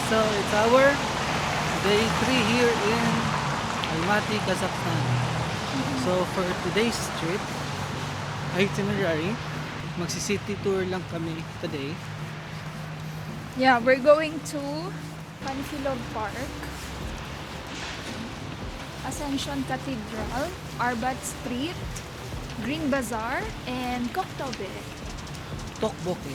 So it's our day 3 here in Almaty, Kazakhstan. So for today's trip, itinerary, magsi-city tour lang kami today. Yeah, we're going to Panfilov Park, Ascension Cathedral, Arbat Street, Green Bazaar, and Koktobe. Tokboke.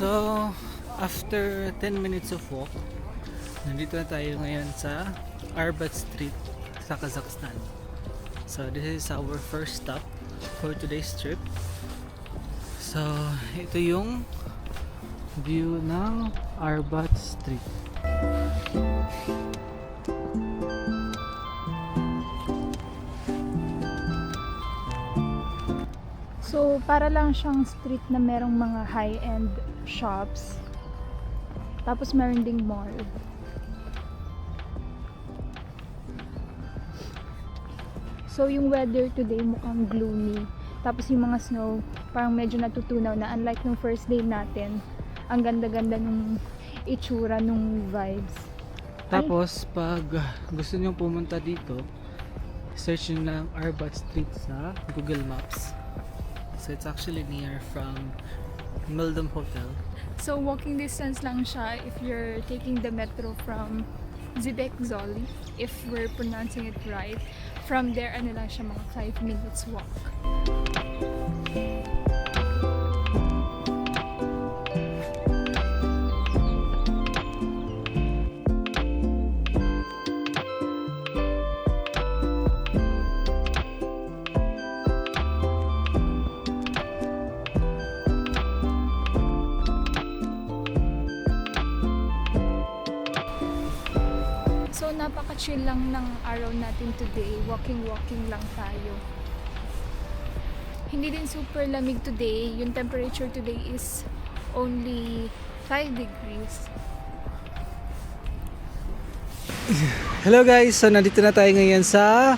So, after 10 minutes of walk, nandito na tayo ngayon sa Arbat Street sa Kazakhstan. So, this is our first stop for today's trip. So, ito yung view ng Arbat Street. So, para lang siyang street na merong mga high-end shops. Tapos meron ding mall. So, yung weather today mukhang gloomy. Tapos yung mga snow, parang medyo natutunaw na. Unlike nung first day natin, ang ganda-ganda nung itsura, nung vibes. Tapos, pag gusto nyo pumunta dito, search nyo lang Arbat Street sa Google Maps. So, it's actually near from Meldum Hotel. So, walking distance lang siya if you're taking the metro from Zibek Zoli, if we're pronouncing it right. From there, ano lang siya, mga 5 minutes walk. So, napaka-chill lang ng araw natin today. Walking lang tayo. Hindi din super lamig today. Yung temperature today is only 5 degrees. Hello guys! So, nandito na tayo ngayon sa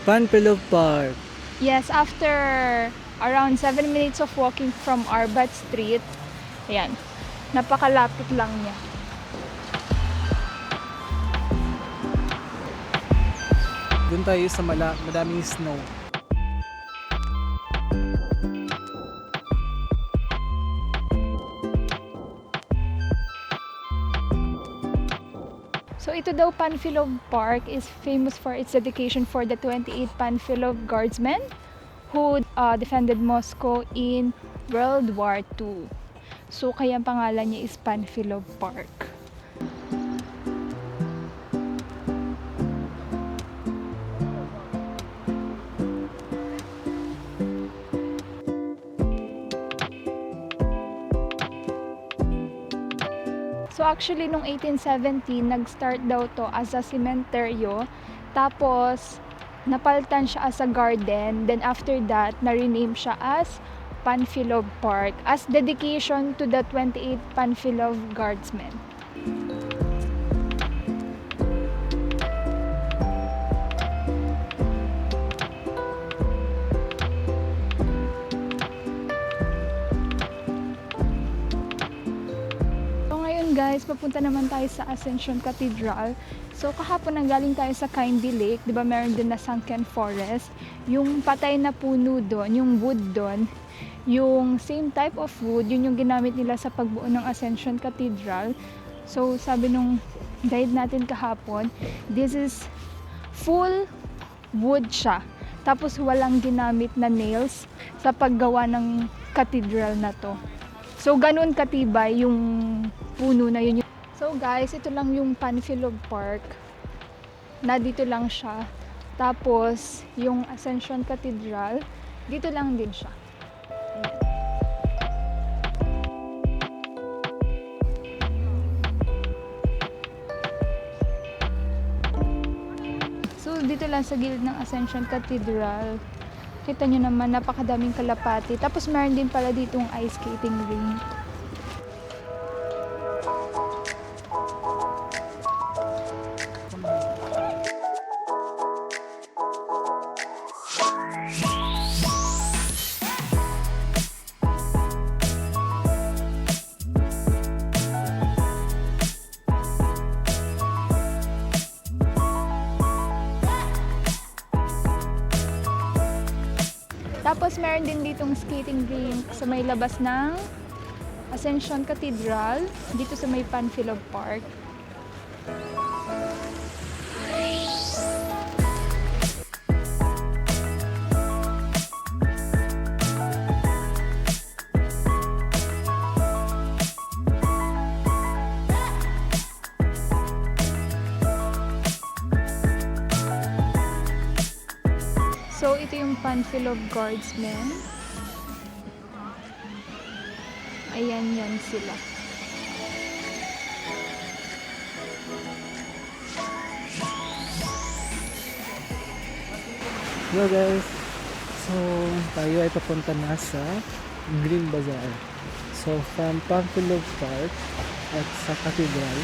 Panfilov Park. Yes, after around 7 minutes of walking from Arbat Street, ayan, napakalapit lang niya. Doon tayo sa madaming snow. So ito daw, Panfilov Park is famous for its dedication for the 28 Panfilov guardsmen who defended Moscow in World War II. So kaya ang pangalan niya is Panfilov Park. So actually, nung 1817, nag-start daw to as a sementeryo. Tapos, napalitan siya as a garden. Then after that, na-rename siya as Panfilov Park as dedication to the 28 Panfilov guardsmen. Guys, papunta naman tayo sa Ascension Cathedral. So, kahapon nanggaling tayo sa Kindy Lake. Diba meron din na sunken forest. Yung patay na puno doon, yung wood doon, yung same type of wood, yun yung ginamit nila sa pagbuo ng Ascension Cathedral. So, sabi nung guide natin kahapon, this is full wood siya. Tapos, walang ginamit na nails sa paggawa ng cathedral na to. So, ganun katibay yung puno na yun. So, guys, ito lang yung Panfilov Park. Na dito lang siya. Tapos, yung Ascension Cathedral, dito lang din siya. Ayan. So, dito lang sa gilid ng Ascension Cathedral. Kita nyo naman, napakadaming kalapati. Tapos meron din pala ditong ice skating rink. Tapos meron din ditong skating rink sa may labas ng Ascension Cathedral, dito sa may Panfilov Park. So, ito yung Panfilov Guardsmen. Ayan, yan sila. Hello guys! So, tayo ay papunta na sa Green Bazaar. So, from Panfilov Park at sa Cathedral,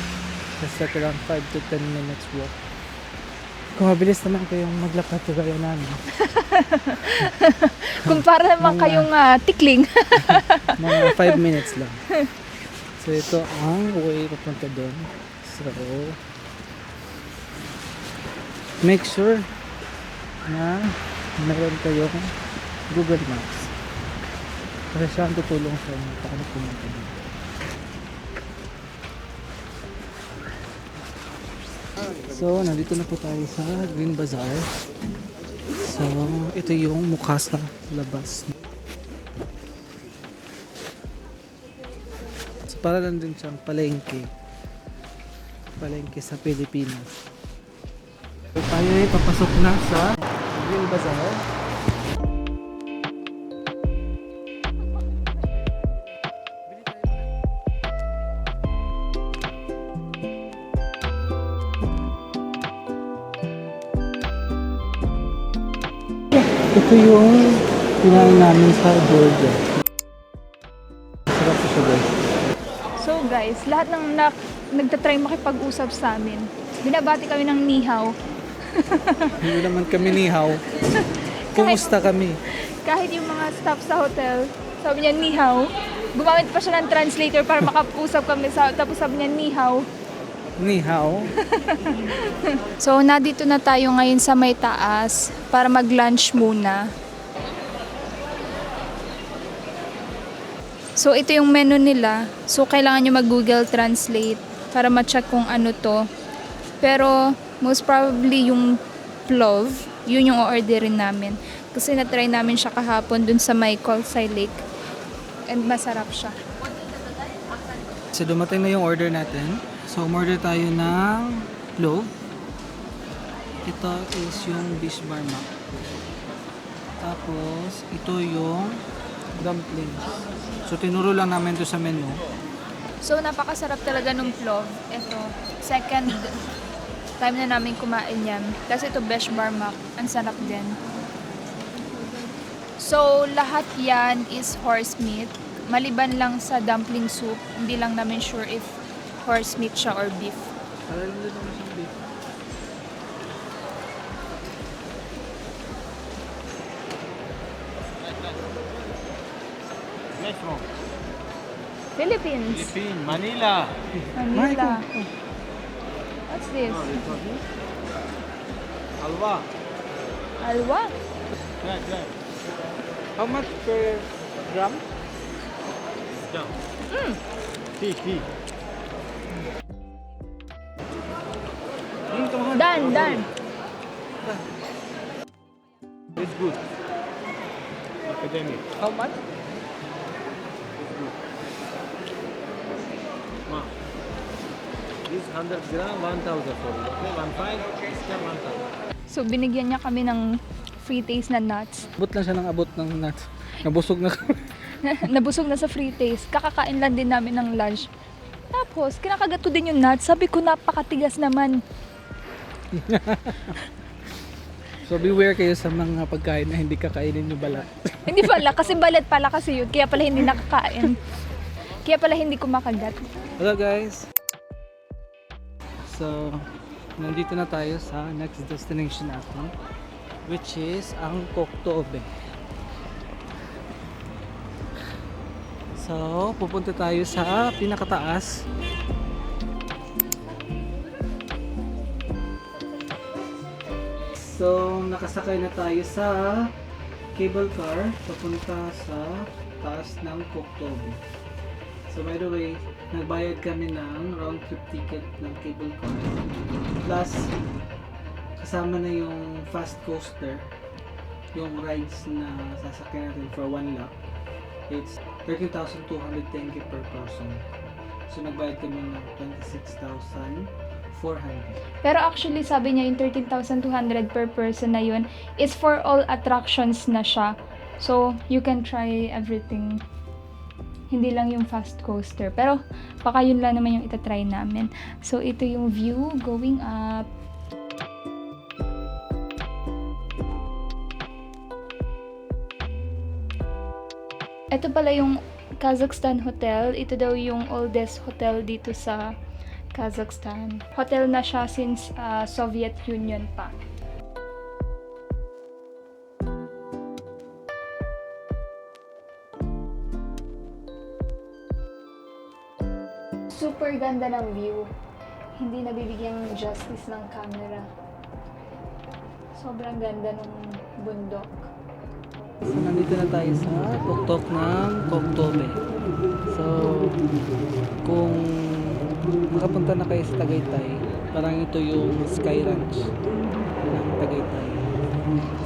just like around 5 to 10 minutes walk. Kung mabilis naman kayong maglakad kagaya namin, Kung para naman kayong tikling. mga 5 minutes lang. So, ito ang way papunta doon. So, make sure na meron kayong Google Maps. Kasi siya ang tutulong sa inyo paano pumunta doon. So, nandito na po tayo sa Green Bazaar. So, ito yung mukha sa labas. So, para lang din siyang palengke. Palengke sa Pilipinas. So, tayo ay papasok na sa Green Bazaar. Ito yung kinain namin sa burger. Sarap po siya guys. So guys, lahat ng nagtatry makipag-usap sa amin, binabati kami ng nihaw. Hindi naman kami nihaw. Kumusta kami? Kahit yung mga staff sa hotel, sabi niya nihaw. Gumamit pa siya ng translator para makapusap kami. Tapos sabi niya nihaw. Nihaw? So, nandito na tayo ngayon sa may taas para mag-lunch muna. So, ito yung menu nila. So, kailangan nyo mag-Google Translate para ma-check kung ano to. Pero, most probably yung plov, yun yung orderin namin. Kasi na-try namin siya kahapon dun sa may Colsay Lake. And masarap siya. So, dumating na yung order natin. So, umorder tayo ng plov. Ito is yung fish barmak. Tapos, ito yung dumplings. So, tinuro lang namin to sa menu. So, napakasarap talaga ng plov. Ito, second time na namin kumain yan. Kasi ito, besh barmak. Ang sarap din. So, lahat yan is horse meat. Maliban lang sa dumpling soup. Hindi lang namin sure if horse meat siya or beef. Alam din naman siyang beef. Where from? Philippines. Philippines, Manila. Manila. What's this? Alwa. Alwa. Yeah. How much per gram? Down. Mm. Tea. Dan. It's good. Academic. How much? Ma. This 100 gram, 1,000 for you. Okay, 1,500. This gram, 1,000. So, binigyan niya kami ng free taste na nuts. Abot lang siya ng abot ng nuts. Nabusog na kami. Nabusog na sa free taste. Kakakain lang din namin ng lunch. Tapos, kinakagat ko din yung nuts. Sabi ko, napakatigas naman. So beware kayo sa mga pagkain na hindi kakainin nyo balat. Hindi pala, kasi balat pala kasi yun. Kaya pala hindi nakakain. Kaya pala hindi kumakagat. Hello guys! So, nandito na tayo sa next destination natin, which is ang Koktoobe. So, pupunta tayo sa pinakataas. So, nakasakay na tayo sa cable car papunta sa taas ng Koktobe. So by the way, nagbayad kami ng round trip ticket ng cable car. Plus, kasama na yung fast coaster, yung rides na sasakyan natin for 1 lap. It's 13,200 tenge per person. So nagbayad kami ng 26,400. Pero actually, sabi niya yung 13,200 per person na yun is for all attractions na siya. So, you can try everything. Hindi lang yung fast coaster. Pero, baka yun lang naman yung itatry namin. So, ito yung view going up. Ito pala yung Kazakhstan Hotel. Ito daw yung oldest hotel dito sa Kazakhstan. Hotel na siya since Soviet Union pa. Super ganda ng view. Hindi nabibigyan ng justice ng camera. Sobrang ganda ng bundok. So nandito na tayo sa tuktok ng Koktobe. So kung makapunta na kayo sa Tagaytay, parang ito yung Sky Ranch ng Tagaytay.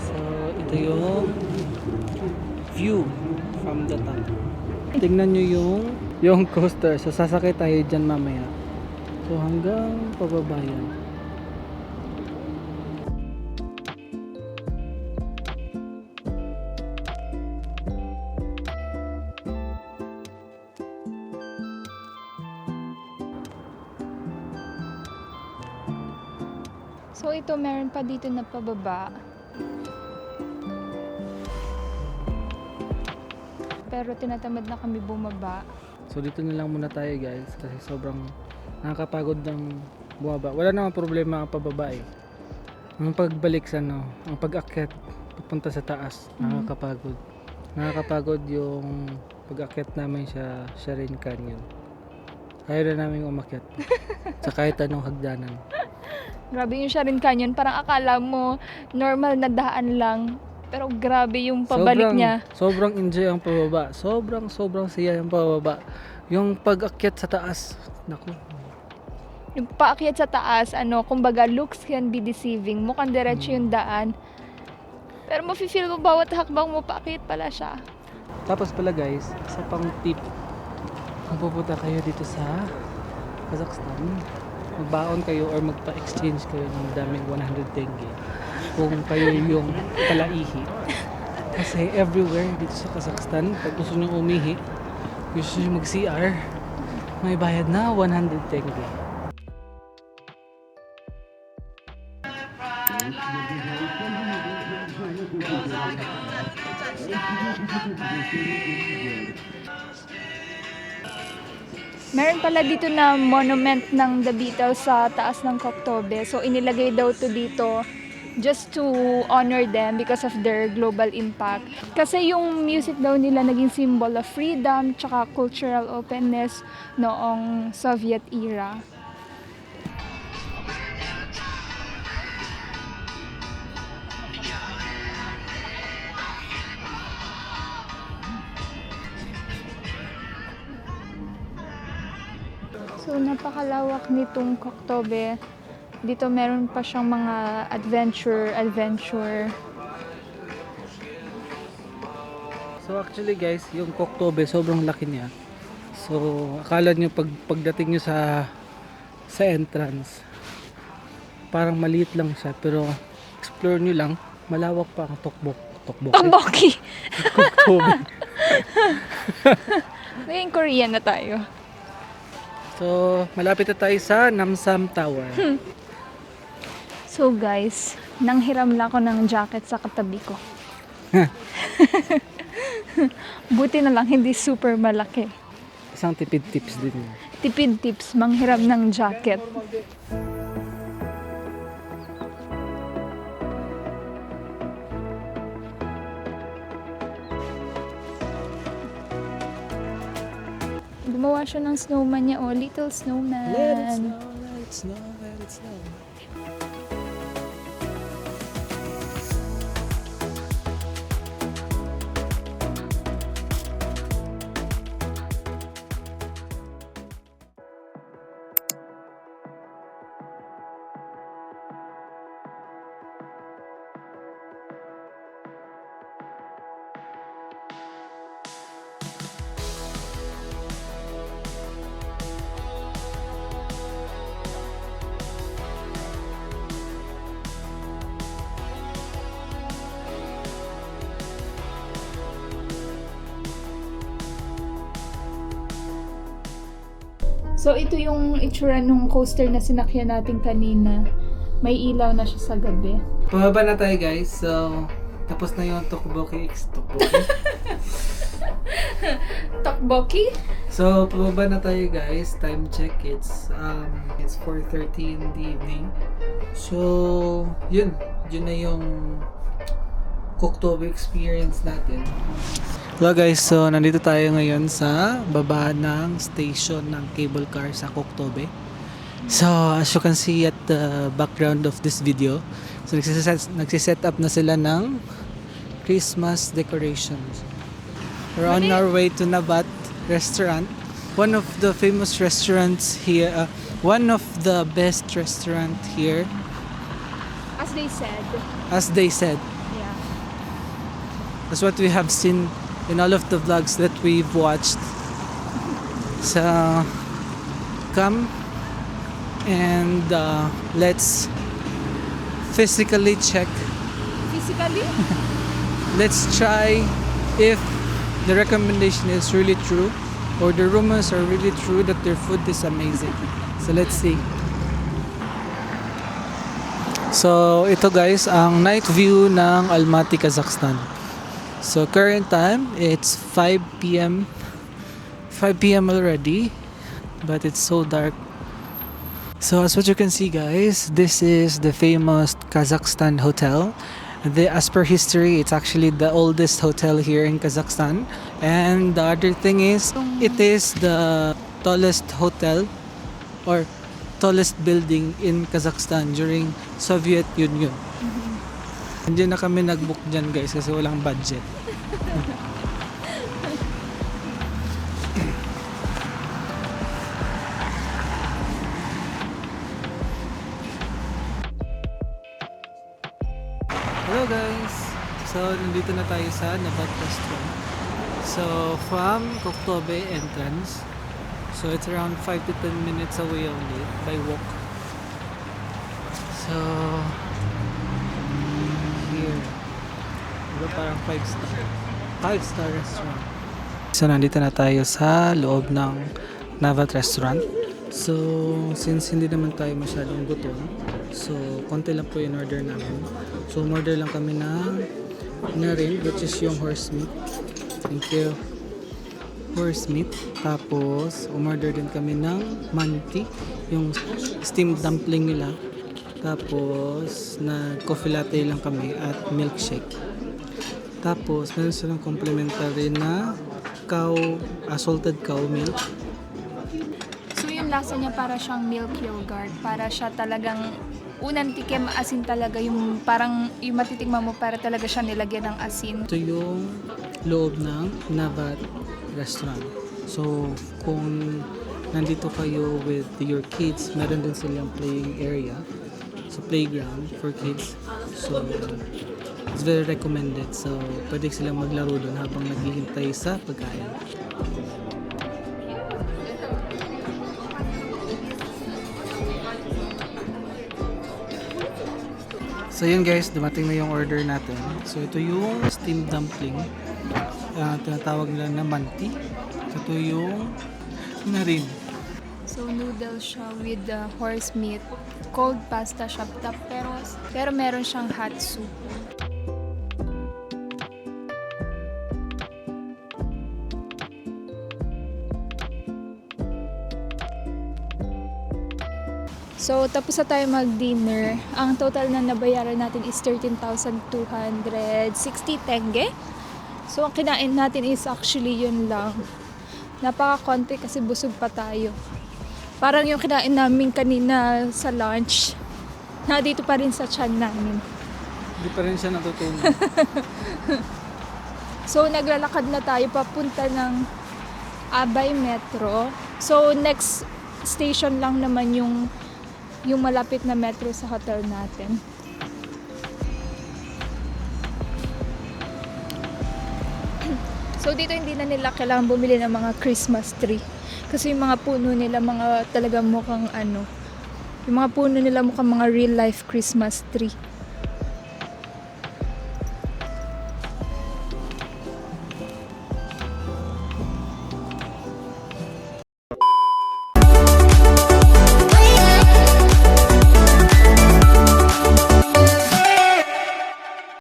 So ito yung view from the top. Tingnan nyo yung coaster. So sasakay tayo dyan mamaya. So hanggang pababa yan. So ito, meron pa dito na pababa. Pero tinatamad na kami bumaba. So dito na lang muna tayo guys kasi sobrang nakakapagod ng bumaba. Wala namang problema ang pababa eh. Ang pagbalik sa ang pag-akyat papunta sa taas, nakakapagod. Nakakapagod yung pag-akyat namin sa Sharin Canyon. Kaya na namin umakyat sa kahit anong hagdanan. Grabe yung Sharin Canyon. Parang akala mo normal na daan lang. Pero grabe yung pabalik niya. Sobrang enjoy ang pababa. Sobrang saya yung pababa. Yung pag-akyat sa taas. Naku. Yung paakyat sa taas, kumbaga looks can be deceiving. Mukhang diretso yung daan. Pero mafe-feel mo bawat hakbang mo, paakyat pala siya. Tapos pala guys, isa pang tip. Kung pupunta kayo dito sa Kazakhstan, magbaon kayo or magpa-exchange kayo ng daming 100 tenge kung kayo yung palaihi. Kasi everywhere dito sa Kazakhstan, pag gusto nyo umihi, gusto nyo mag-CR, may bayad na 100 tenge. Meron pala dito na monument ng The Beatles sa taas ng Koktobe. So, inilagay daw to dito just to honor them because of their global impact. Kasi yung music daw nila naging symbol of freedom tsaka cultural openness noong Soviet era. So, napakalawak nitong Koktobe. Dito meron pa siyang mga adventure. So actually guys, yung Koktobe sobrang laki niya. So akala nyo pagdating nyo sa entrance, parang maliit lang siya. Pero explore nyo lang, malawak pa ang Tokboki. Koktobe. Ngayon Korean na tayo. So malapit na tayo sa Namsam Tower. So guys, nanghiram lang ako ng jacket sa katabi ko. Buti na lang hindi super malaki. Isang tipid tips din yun. Tipid tips, manghiram ng jacket. Gumawa siya ng snowman niya, little snowman. Let it snow. So, ito yung itsura nung coaster na sinakyan natin kanina. May ilaw na siya sa gabi. Pababa na tayo guys. So, tapos na yung Tokboki X Tokboki. Tokboki? So, pababa na tayo guys. Time check. It's 4:30 in the evening. So, yun. Yun na yung Koktobe experience natin. Hello guys, so nandito tayo ngayon sa baba ng station ng cable car sa Koktobe. So, as you can see at the background of this video, so nagsiset up na sila ng Christmas decorations. We're on our way to Navat restaurant, one of the famous restaurants here, one of the best restaurant here, As they said. as they said. Yeah. That's what we have seen in all of the vlogs that we've watched. So, come and let's physically check. Physically? Let's try if the recommendation is really true or the rumors are really true that their food is amazing. So, let's see. So, ito guys, ang night view ng Almaty, Kazakhstan. So, current time, it's 5 p.m. 5 p.m. already, but it's so dark. So, as what you can see guys, this is the famous Kazakhstan hotel. As per history, it's actually the oldest hotel here in Kazakhstan. And the other thing is, it is the tallest hotel or tallest building in Kazakhstan during Soviet Union. Hindi na kami nag-book dyan guys kasi walang budget. Hello guys! So, nandito na tayo sa Navat Restaurant. So, from Koktobe entrance. So, it's around 5 to 10 minutes away only by walk. So, here. Diba parang 5-star? 5-star restaurant. So, nandito na tayo sa loob ng Navat Restaurant. So, since hindi naman tayo masyadong gutom, so, konti lang po yung order namin. So, order lang kami ng narin, which is yung horse meat. Thank you. Horse meat. Tapos, umorder din kami ng manti, yung steamed dumpling nila. Tapos, coffee latte lang kami at milkshake. Tapos, meron silang complimentary na salted cow milk. So, yung lasa niya para siyang milk yogurt. Para siya talagang unang tikim asin talaga. Yung parang yung matitikman mo para talaga siya nilagyan ng asin. Ito yung loob ng Navat Restaurant. So, kung nandito kayo with your kids, meron din silang playing area. So, playground for kids. So, it's very recommended. So, pwede silang maglaro doon habang naghihintay sa pagkain. So yun guys, dumating na yung order natin. So ito yung steamed dumpling. Tinatawag nila na manti. So ito yung narin. So, noodle siya with the horse meat. Cold pasta siya. Pero meron siyang hot soup. So, tapos na tayo mag-dinner. Ang total na nabayaran natin is 13,260 tenge. So, ang kinain natin is actually yun lang. Napaka-konti kasi busog pa tayo. Parang yung kinain namin kanina sa lunch, dito pa rin sa tiyan namin. Hindi pa rin siya natutunan. So, naglalakad na tayo papunta ng Abay Metro. So, next station lang naman yung malapit na metro sa hotel natin. So, dito hindi na nila kailangan bumili ng mga Christmas tree. Kasi yung mga puno nila, mga talagang mukhang yung mga puno nila mukhang mga real life Christmas tree.